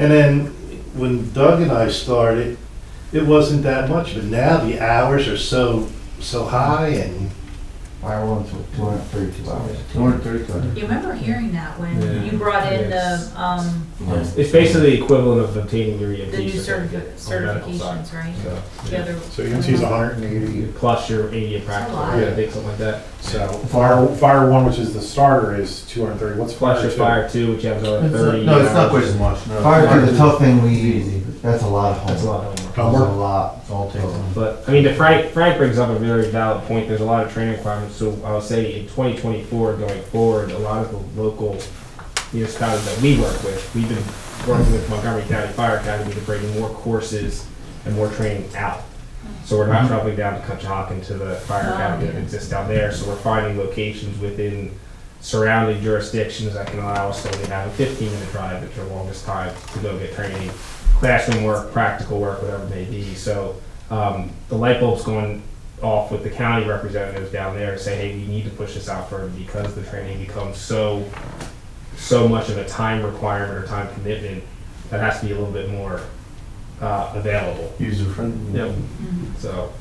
And then when Doug and I started, it wasn't that much, but now the hours are so high and Fire ones with 232 hours. 232. You remember hearing that when Yeah. you brought in It's basically the equivalent of obtaining your EMT the new certificate on the medical side. certifications, right? So, The other. so EMT is 180. plus your 80 practical, lot. I think something like that. So fire one, which is the starter, is 230. What's Plus fire your two? fire two, which you have another 30. No, it's not quite hours. as much, no. Fire is the tough thing that's a lot of homework. That's a lot of homework. That's a lot. It's all taken. But, I mean, Frank brings up a very valid point. There's a lot of training requirements. So I would say in 2024 going forward, a lot of the local municipalities that we work with, we've been working with Montgomery County Fire Academy to bring more courses and more training out. So we're not traveling down to Conshohocken to the fire academy that exists down there. So we're finding locations within surrounding jurisdictions that can allow us to only have a 15-minute drive at your longest time to go get training, classroom work, practical work, whatever it may be. So the light bulb's going off with the county representatives down there to say, hey, we need to push this out further because the training becomes so much of a time requirement or time commitment that has to be a little bit more available. User friendly. Yep. So.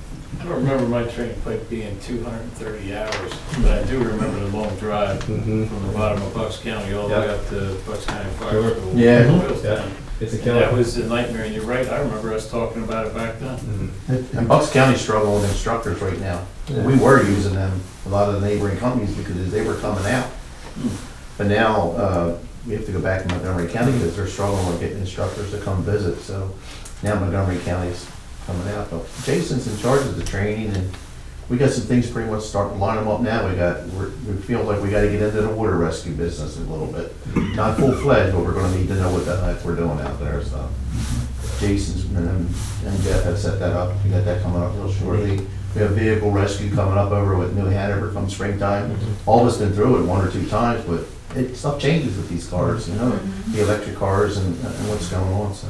I don't remember my training pipe being 230 hours, but I do remember the long drive Mhm. from the bottom of Bucks County all the way up to Bucks County Fire Sure. School. Yeah. Doylestown. It's a And killer. that was a nightmare, and you're right, I remember us talking about it back then. Mhm. And Bucks County's struggling with instructors right now. We were using them, a lot of the neighboring companies, because they were coming out. But now, we have to go back to Montgomery County because they're struggling with getting instructors to come visit, so now Montgomery County's coming out. But Jason's in charge of the training, and we got some things pretty much starting to line them up now. We feel like we gotta get into the water rescue business a little bit. Not full-fledged, but we're gonna need to know what the heck we're doing out there, so. Jason's, and Jeff have set that up, we got that coming up real shortly. We have vehicle rescue coming up over with New Hanover come springtime. All of us been through it one or two times, but stuff changes with these cars, the electric cars and what's going on, so.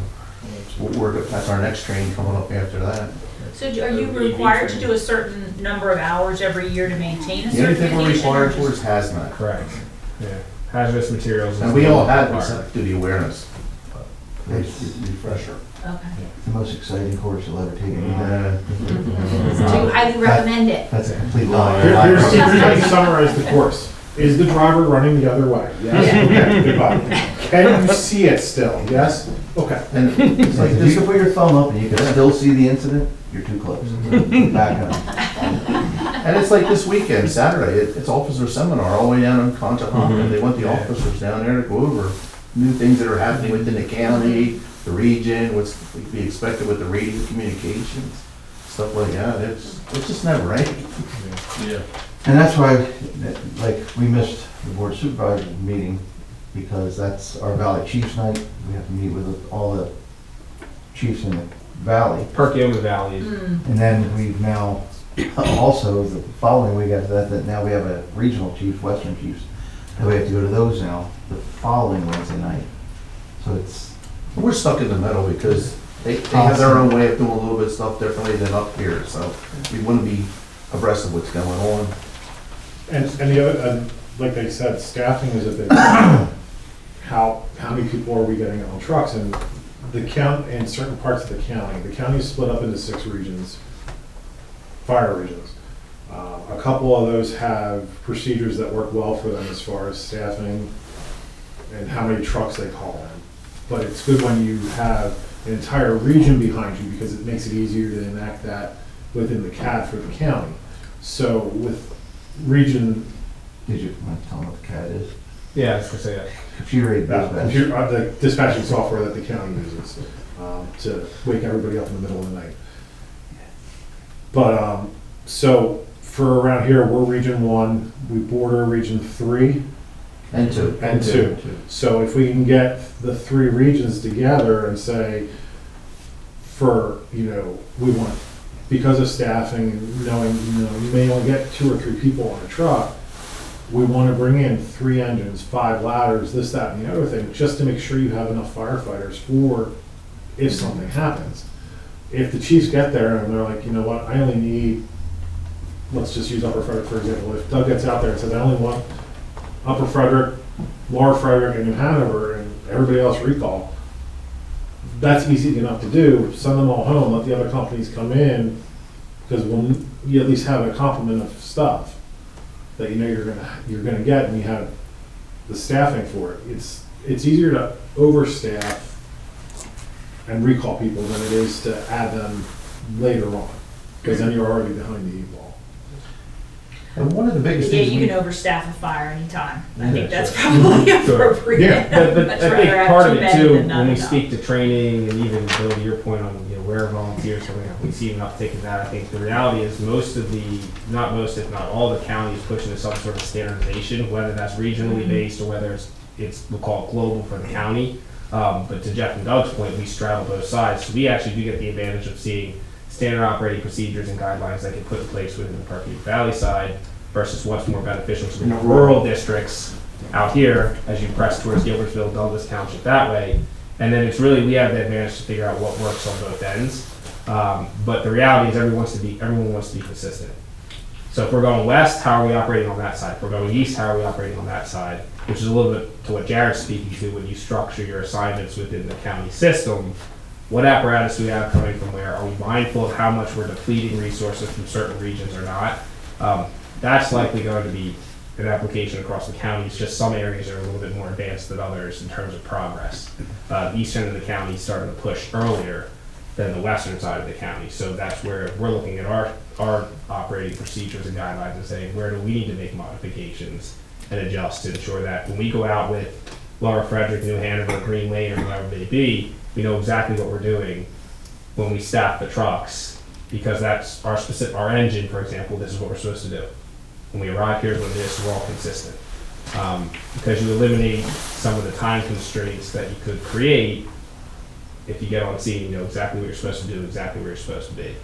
That's our next train coming up after that. So are you required to do a certain number of hours every year to maintain a The only thing we're certification? required for is hazmat. Correct. Yeah. Hazardous materials. And we all have, we required. have to do the awareness. Refresher. Okay. It's the most exciting course you'll ever take in your life. Do you highly recommend it? That's a complete lie. Here's how you summarize the course. Is the driver running the other way? Yes? Okay, goodbye. Can you see it still? Yes? Okay. And it's like If you this, can put your thumb up and you can still see the incident, you're too close. Back up. and it's like this weekend, Saturday, it's officer seminar all the way down in Conshohocken. They want the officers down there to go over new things that are happening within the county, the region, what's to be expected with the radio communications, stuff like that. It's just never ending. Yeah. And that's why, like, we missed the board supervisor meeting because that's our valley chiefs night. We have to meet with all the chiefs in the valley. Perkioga Valley. And then we've now, also, the following week after that now we have a regional chief, western chiefs. And we have to go to those now, the following Wednesday night. So it's, We're stuck in the middle because they have their own way of doing a little bit of stuff differently than up here, so we wouldn't be abreast of what's going on. And the other, like they said, staffing is a big, how many people are we getting on trucks? And the count, in certain parts of the county is split up into 6 regions, fire regions. A couple of those have procedures that work well for them as far as staffing and how many trucks they call in. But it's good when you have an entire region behind you because it makes it easier to enact that within the CAD for the county. So with region, did you want to tell them what the CAD is? Yeah, I was gonna say that. Computer aided dispatch. the dispatching software that the county uses to wake everybody up in the middle of the night. But so for around here, we're region 1, we border region 3 And two. and 2. So if we can get the 3 regions together and say, we want, because of staffing, knowing, you may only get 2 or 3 people on a truck, we want to bring in 3 engines, 5 ladders, this, that, and the other thing, just to make sure you have enough firefighters for if something happens. If the chiefs get there and they're like, you know what, I only need, let's just use Upper Frederick for example. If Doug gets out there and says, I only want Upper Frederick, Lower Frederick, and New Hanover, and everybody else recall, that's easy enough to do, send them all home, let the other companies come in, because you at least have a complement of stuff that you know you're gonna get, and you have the staffing for it. It's easier to overstaff and recall people than it is to add them later on, because then you're already behind the eight ball. And one of the biggest Yeah, things. you we- can overstaff a fire anytime. I Yeah, think that's sure. probably Sure. appropriate. Yeah, But Much I rather think have part too of it many too, than not when we enough. speak to training and even Bill, to your point on, where volunteers coming up, we see an uptick in that. I think the reality is not most, if not all the counties pushing to some sort of standardization, whether that's regionally based or whether it's we'll call it global for the county. But to Jeff and Doug's point, we straddle both sides. So we actually do get the advantage of seeing standard operating procedures and guidelines that get put in place within the Parkview Valley side versus what's more beneficial to the rural districts out here as you press towards Gilbertsville, Douglas Township that way. And then it's really, we have the advantage to figure out what works on both ends. But the reality is everyone wants to be consistent. So if we're going west, how are we operating on that side? If we're going east, how are we operating on that side? Which is a little bit to what Jared's speaking to when you structure your assignments within the county system. What apparatus do we have coming from where? Are we mindful of how much we're depleting resources from certain regions or not? That's likely going to be an application across the counties. Just some areas are a little bit more advanced than others in terms of progress. The eastern of the county started to push earlier than the western side of the county. So that's where we're looking at our operating procedures and guidelines and saying, where do we need to make modifications and adjust to ensure that when we go out with Lower Frederick, New Hanover, Green Lane, or whoever it may be, we know exactly what we're doing when we staff the trucks, because that's our engine, for example, this is what we're supposed to do. When we arrive, here's what it is, so we're all consistent. Because you eliminate some of the time constraints that you could create if you get on scene, you know exactly what you're supposed to do, exactly where you're supposed to be.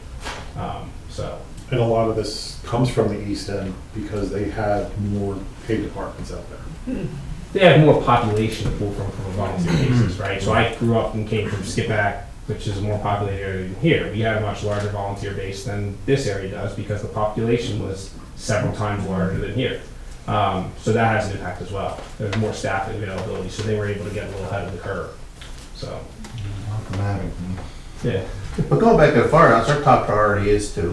And a lot of this comes from the east end because they have more paid departments out there. They have more population to pull from a volunteer basis, right? So I grew up and came from Skippack, which is a more populated area than here. We had a much larger volunteer base than this area does because the population was several times larger than here. So that has an impact as well. There's more staffing availability, so they were able to get a little ahead of the curve. So, Dramatic. yeah. But going back to the firehouse, our top priority is to,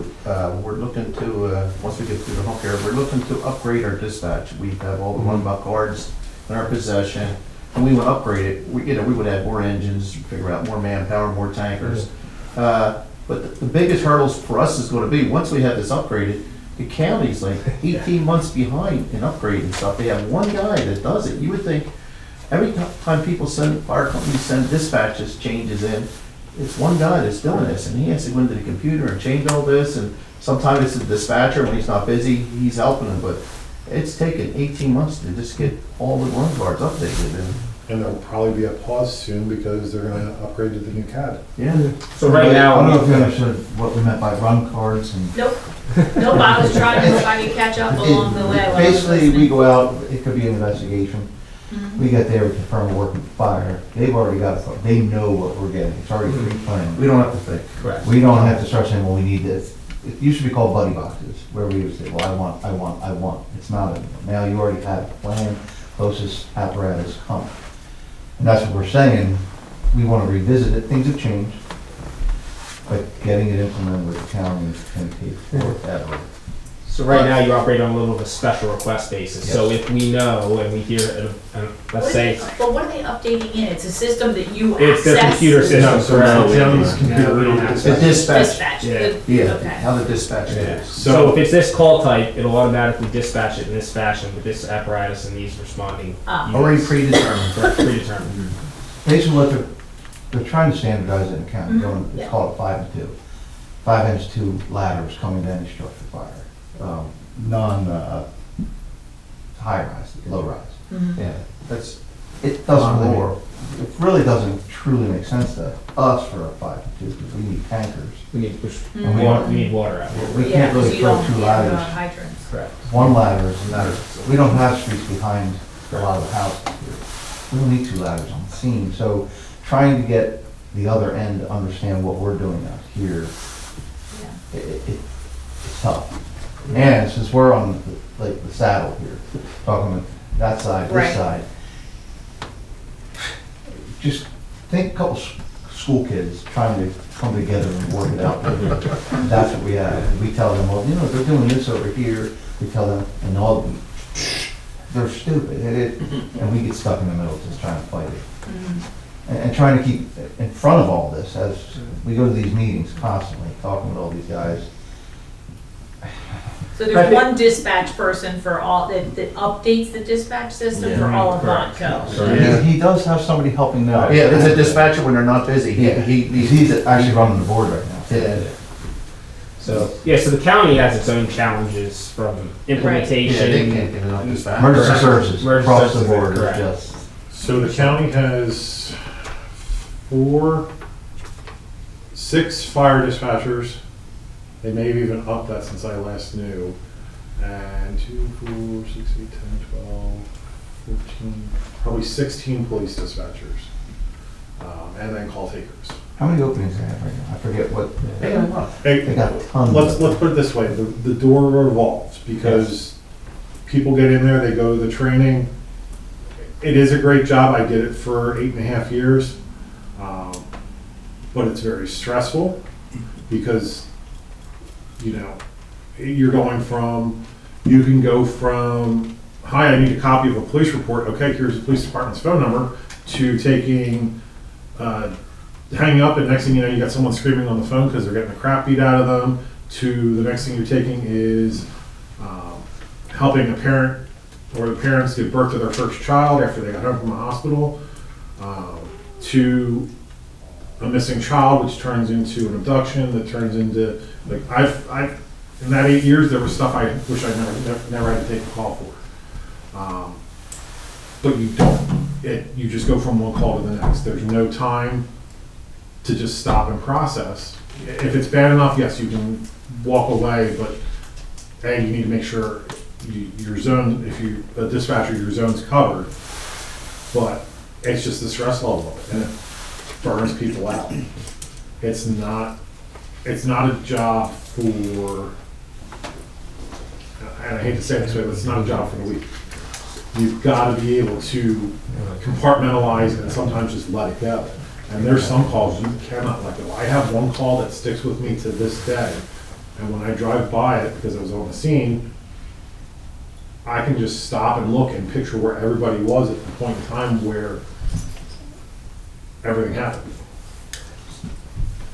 we're looking to, once we get through the home care, we're looking to upgrade our dispatch. We have all the run buck cards in our possession, and we would upgrade it. We would add more engines, figure out more manpower, more tankers. But the biggest hurdles for us is gonna be, once we have this upgraded, the county's like 18 months behind in upgrading stuff. They have one guy that does it. You would think every time fire companies send dispatches changes in, it's one guy that's doing this, and he has to go into the computer and change all this, and sometimes it's the dispatcher, when he's not busy, he's helping him, but it's taken 18 months to just get all the run guards updated, And there'll probably be a pause soon because they're gonna upgrade to the new CAD. yeah. So right I now, don't know if you understood what we meant by run cards and. Nope, nope, I was trying to, if I could catch up along the way. while I was Basically, we listening. go out, it could be an investigation. We get there, we confirm we're working with fire. They've already got it, they know what we're getting. It's already pre-planned. We don't have to think. correct. We don't have to start saying, well, we need this. It used to be called buddy boxes, where we would say, well, I want. It's not anymore. Now you already have a plan, closest apparatus come. And that's what we're saying. We want to revisit it. Things have changed. But getting it implemented with the county can take forever. So right now, you operate on a little of a special request basis. So if we know and we hear, let's say, But what are they updating in? It's a system that you it's the access? computer system. No, so it's the county's No, computer. we don't have The to. dispatch, Dispatch. Yeah. yeah, Okay. how the dispatch Yeah. goes. So if it's this call type, it'll automatically dispatch it in this fashion with this apparatus and these responding. Ah. Already units. predetermined. Correct, predetermined. Basically, what they're trying to standardize it in the county, Yeah. it's called 5 and 2. 5 inch 2 ladders coming down the structure fire. High rise, low rise. Yeah, that's, It doesn't really, More. it really doesn't truly make sense to us for a 5 and 2, because we need tankers. We need to push, Mhm. we need water out. We Yeah, can't 'cause really you throw don't 2 have ladders. hydrants. Correct. One ladder is enough. We don't have streets behind a lot of the houses here. We don't need 2 ladders on the scene, so trying to get the other end to understand what we're doing out here, Yeah. it's tough. And since we're on the saddle here, talking about that side, Right. this side, just think a couple school kids trying to come together and work it out. That's what we have. We tell them, well, you know, they're doing this over here. We tell them, and all, they're stupid. And we get stuck in the middle just trying to fight it. And trying to keep in front of all this as we go to these meetings constantly, talking with all these guys. So there's one dispatch person for all, that updates the dispatch system for all of Correct. Montco. He does have somebody helping now. Yeah, there's a dispatcher when they're not busy. He's actually running the board right now. Yeah. So, so the county has its own challenges from Yeah, implementation. they can't get enough dispatch. Emergency Correct. services Emergency across the services, board is correct. just, So the county has 6 fire dispatchers. They may have even upped that since I last knew. And 2, 4, 6, 8, 10, 12, 14, probably 16 police dispatchers. And then call takers. how many openings they have right now? I forget what, Yeah, Hey, they got tons. let's put it this way, the door revolves because people get in there, they go to the training. It is a great job. I did it for 8.5 years. But it's very stressful because, you know, you can go from, hi, I need a copy of a police report. Okay, here's the police department's phone number, to taking, hanging up, and next thing you know, you got someone screaming on the phone because they're getting the crap beat out of them, to the next thing you're taking is helping a parent or the parents give birth to their first child after they got home from the hospital, to a missing child, which turns into an abduction, that turns into, like, I've in that 8 years, there was stuff I wish I never had to take a call for. But you don't. You just go from one call to the next. There's no time to just stop and process. If it's bad enough, yes, you can walk away, but A, you need to make sure your zone, if you're a dispatcher, your zone's covered. But it's just the stress level of it, and it burns people out. It's not a job for, and I hate to say it this way, but it's not a job for the weak. You've got to be able to compartmentalize and sometimes just let it go. And there's some calls you cannot let go. I have one call that sticks with me to this day, and when I drive by it, because I was on the scene, I can just stop and look and picture where everybody was at the point in time where everything happened.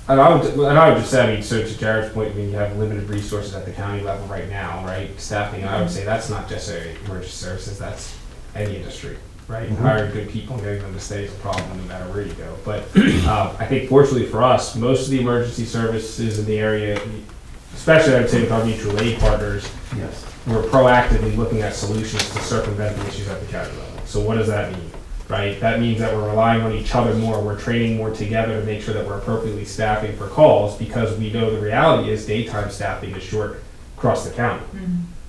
And I would just say, I mean, so to Jared's point, I mean, you have limited resources at the county level right now, right? Staffing, I would say that's not just emergency services, that's any industry, right? Hiring good people and getting them to stay is a problem no matter where you go. But I think fortunately for us, most of the emergency services in the area, especially I would say with our mutual aid partners, Yes. we're proactively looking at solutions to circumvent the issues at the county level. So what does that mean? Right? That means that we're relying on each other more, we're training more together to make sure that we're appropriately staffing for calls, because we know the reality is daytime staffing is short across the county.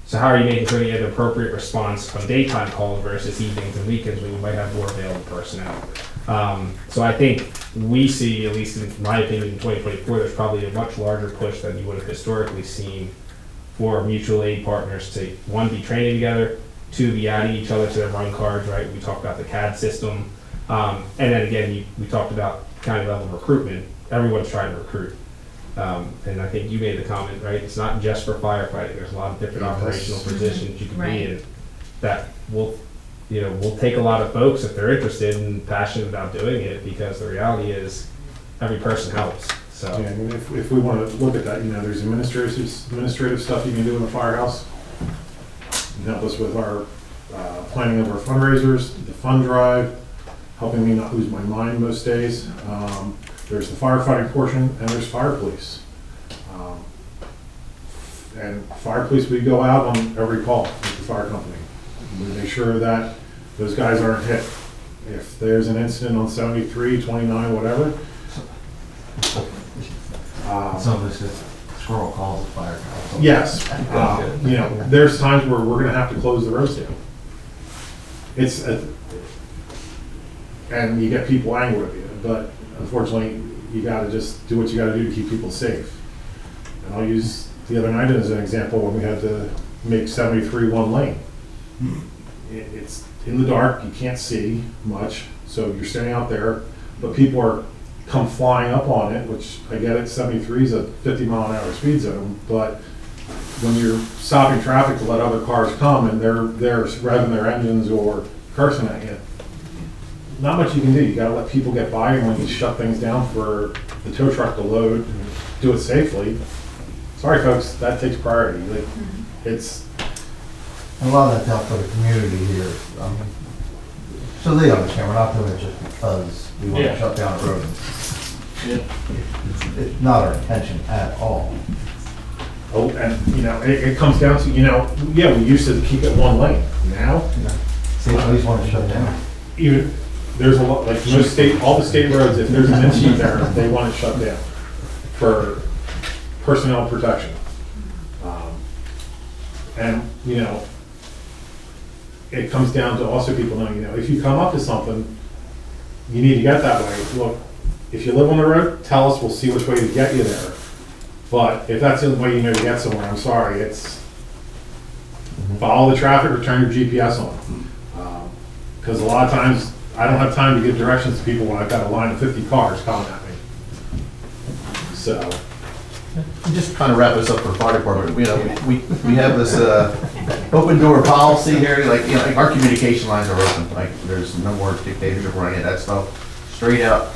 So how are you making sure that you have the appropriate response on daytime calls versus evenings and weekends when you might have more available personnel? So I think we see, at least in my opinion, in 2024, there's probably a much larger push than you would have historically seen for mutual aid partners to, one, be training together, two, be adding each other to their run cards, right? We talked about the CAD system. And then again, we talked about county level recruitment. Everyone's trying to recruit. And I think you made the comment, right? It's not just for firefighting. There's a lot of different operational positions you can be in that will take a lot of folks if they're interested and passionate about doing it, because the reality is every person helps. So Yeah, I mean, if we want to look at that, there's administrative stuff you can do in the firehouse. You can help us with our planning of our fundraisers, the fund drive, helping me not lose my mind most days. There's the firefighting portion, and there's fire police. And fire police, we go out on every call with the fire company. We make sure that those guys aren't hit. If there's an incident on 73, 29, whatever. Some of this is squirrel calls the fire. Yes, there's times where we're gonna have to close the roads down. And you get people angry with you, but unfortunately, you gotta just do what you gotta do to keep people safe. And I'll use the other night as an example when we had to make 73 one lane. It's in the dark, you can't see much, so you're standing out there, but people are come flying up on it, which I get it, 73 is a 50-mile-an-hour speed zone, but when you're stopping traffic to let other cars come and they're revving their engines or cursing at you, not much you can do. You gotta let people get by, and when you shut things down for the tow truck to load and do it safely, sorry folks, that takes priority. Like, it's, And a lot of that's out for the community here. So they understand, we're not doing it just because we want to Yeah. shut down a road. Yeah. It's not our intention at all. oh, and, you know, it comes down to, you know, yeah, we used to keep it one lane. Now, See, police want to shut down. even, there's a lot, like, most state, all the state roads, if there's an incident there, they want it shut down for personnel protection. And, you know, it comes down to also people knowing, you know, if you come up to something, you need to get that way. Look, if you live on the road, tell us, we'll see which way to get you there. But if that's the only way you know to get somewhere, I'm sorry, it's follow the traffic or turn your GPS on. Because a lot of times, I don't have time to give directions to people when I've got a line of 50 cars coming at me. So, And just kind of wrap this up for fire department, you know, we have this, open door policy here, like, you know, like our communication lines are open, like, there's no more dictatorship or any of that stuff, straight out.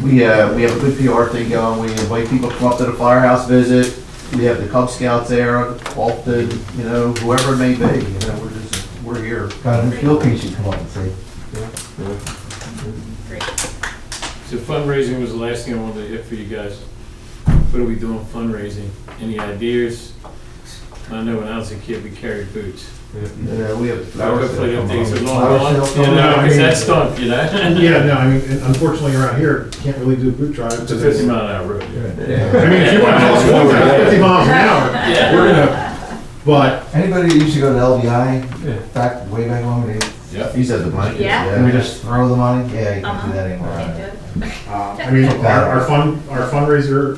We have a good PR thing going, we invite people to come up to the firehouse visit, we have the Cub Scouts there often, you know, whoever it may be, you know, we're here. Got a new fuel piece you come up and see. Great. So fundraising was the last thing I wanted to hit for you guys. What are we doing fundraising? Any ideas? I know when I was a kid, we carried boots. Yeah, we have flower Hopefully sale them things are coming long up. gone. Flower sale You know, coming up. because that's stunk, you know? yeah, no, I mean, unfortunately around here, you can't really do a boot drive. It's a 50-mile-an-hour road. Yeah. I mean, if you want to tell us one guy 50 miles an hour, Yeah. we're gonna, but Anybody that used to go to LVI, way back when, we Yep. These are the blankets, Yeah. can we yeah. just throw the money? Yeah, you can't do that Can't do anymore. it. I mean, our fundraiser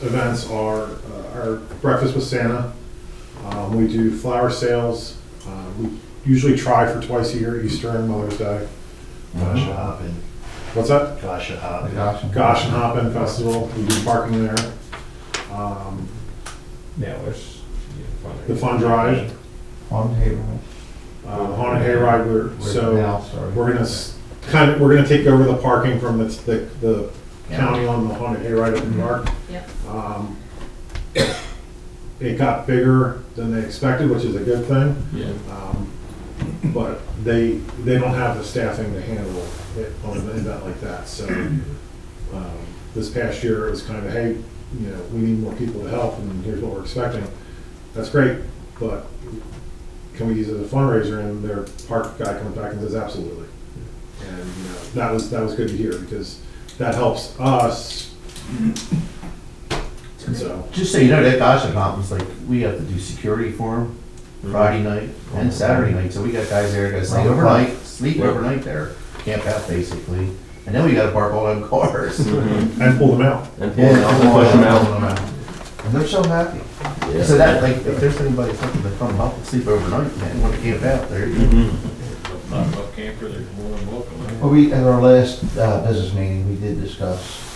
events are our breakfast with Santa. We do flower sales. We usually try for twice a year, Easter and Mother's Day. Gosh, hopping. What's that? Gosh, hopping. Gosh and Hoppin' Festival. We do parking there. Yeah, there's. The fun drive, On table. haunted hayride. Now, sorry. We're gonna take over the parking from the county on the haunted hayride at the park. Yep. It got bigger than they expected, which is a good thing. Yeah. But they don't have the staffing to handle it on an event like that. So this past year, it was kind of, hey, you know, we need more people to help, and here's what we're expecting. That's great, but can we use it as a fundraiser? And their park guy comes back and says, absolutely. And you know, that was good to hear, because that helps us. So, Just so you know, that Gosh and Hoppin's, like, we have to do security for them Friday night and Saturday night, so we got guys there that gotta sleep overnight there, camp out basically, and then we gotta park all them cars. and pull them out. Yeah, push them out. And they're so happy. So that, like, if there's anybody looking to come help and sleep overnight, man, wanna camp out there, Not enough camper, they're more than welcome. Well, we, at our last business meeting, we did discuss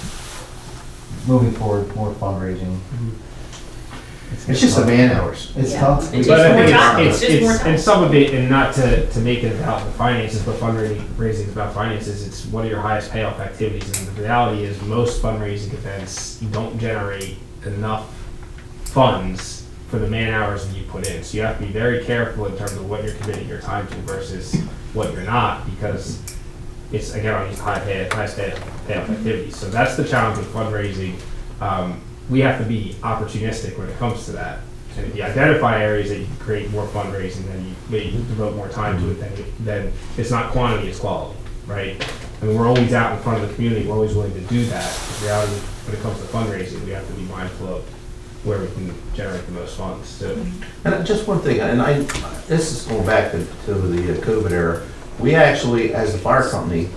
moving forward, more fundraising. it's just the man hours. It's Yeah. tough. It's But just I more think time. it's, It's just more it's, time. and some of it, and not to make it about the finances, but fundraising is about finances, it's one of your highest payoff activities, and the reality is most fundraising events, you don't generate enough funds for the man hours that you put in. So you have to be very careful in terms of what you're committing your time to versus what you're not, because it's, again, on these highest payoff activities. So that's the challenge with fundraising. We have to be opportunistic when it comes to that. And if you identify areas that you can create more fundraising, then you maybe devote more time to it, then it's not quantity, it's quality, right? I mean, we're always out in front of the community, we're always willing to do that. The reality, when it comes to fundraising, we have to be mindful of where we can generate the most funds, so. And just one thing, and this is going back to the COVID era, we actually, as a fire company,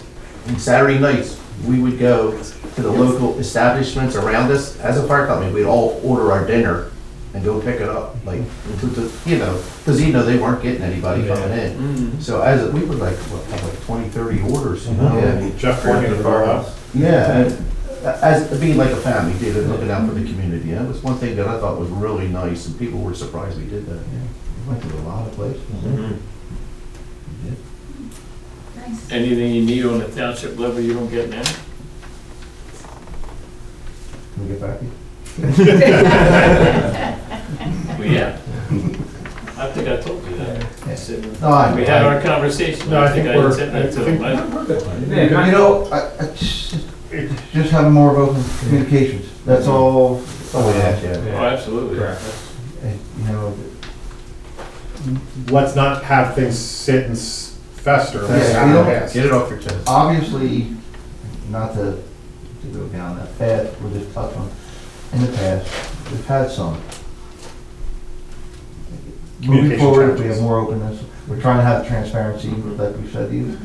on Saturday nights, we would go to the local establishments around us, as a fire company, we'd all order our dinner and go pick it up, like, because they weren't getting anybody coming in. Mhm. So we were like, what, have like 20, 30 orders, Yeah, Jeff Forney at the firehouse. Yeah, and as being like a family, did it, looking out for the community. That was one thing that I thought was really nice, and people were surprised we did that. We went to a lot of places. Mhm. We did. Nice. Anything you need on the township level you don't get now? Can we get back to you? Well, yeah. I think I told you that. Yeah. Said- No, I- We had our conversation. No, I think I we're, said I that to think them. we're good. Yeah, You know, just having more of open communications, that's all. Oh, yeah. Oh, absolutely. Correct. You know, Let's not have things sit and fester. Let's Yeah, have we it don't- pass. Get it off your chest. obviously, not to go down that path, we'll just touch on, in the past, we've had some. Moving Communication forward, we challenges. have more openness, we're trying to have transparency, like we said to you.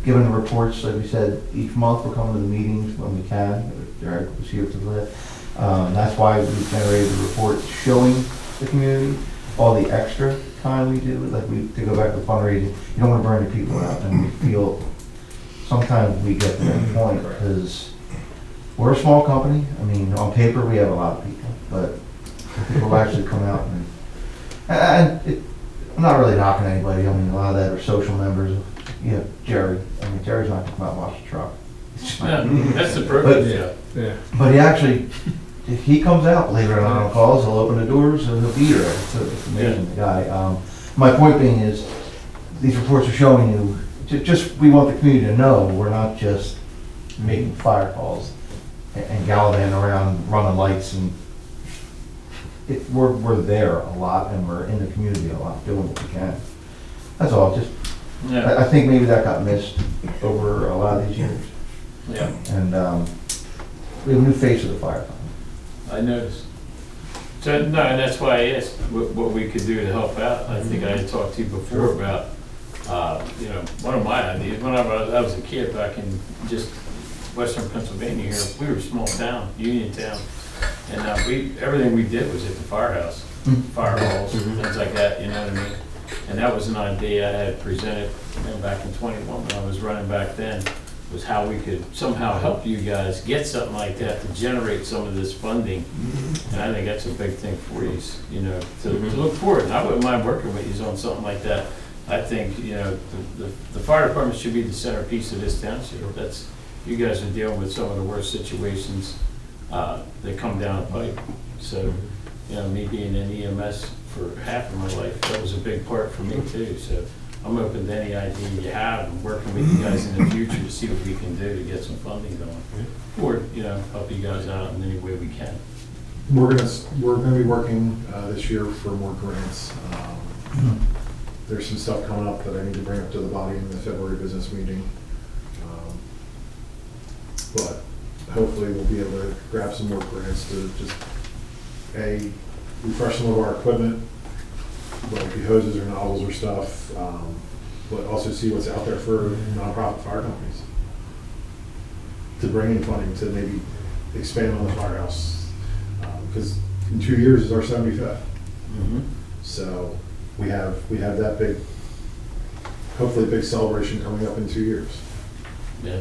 Given the reports, like we said, each month we're coming to the meetings when we can, Derek was here for that. That's why we generated the report showing the community, all the extra time we do, like to go back to fundraising, you don't wanna burn your people out, and we feel, sometimes we get to that point, because we're a small company, I mean, on paper, we have a lot of people, but people actually come out I'm not really knocking anybody, I mean, a lot of that are social members, you know, Jerry, I mean, Jerry's not gonna come out and wash the truck. Yeah, that's the purpose, yeah. Yeah. But he actually, if he comes out, believe it or not, on calls, he'll open the doors and he'll be there. It's amazing, the guy. My point being is, these reports are showing you, we want the community to know, we're not just making fire calls and gallivanting around, running lights, and we're there a lot, and we're in the community a lot, doing what we can. That's all, just, Yeah, I think maybe that got missed over a lot of these years. yeah, And we have a new face of the fire department. I noticed. So, no, and that's why I asked what we could do to help out. I think I had talked to you before about, one of my ideas, when I was a kid back in just western Pennsylvania here, we were a small town, Union Town. And everything we did was at the firehouse, fire halls, things like that, you know what I mean? And that was an idea I had presented, back in 21 when I was running back then, was how we could somehow help you guys get something like that to generate some of this funding. And I think that's a big thing for you, to look forward. And I wouldn't mind working with you on something like that. I think, the fire department should be the centerpiece of this township. You guys are dealing with some of the worst situations that come down the pipe. So, me being in EMS for half of my life, that was a big part for me too. So I'm open to any idea you have, and working with you guys in the future to see what we can do to get some funding going. Or, help you guys out in any way we can. We're gonna be working this year for more grants. There's some stuff coming up that I need to bring up to the body in the February business meeting. But hopefully we'll be able to grab some more grants to just, refresh some of our equipment, whether it be hoses or nozzles or stuff, but also see what's out there for nonprofit fire companies. To bring in funding to maybe expand on the firehouse, because in 2 years is our 75th. So we have that big, hopefully big celebration coming up in 2 years. Yeah.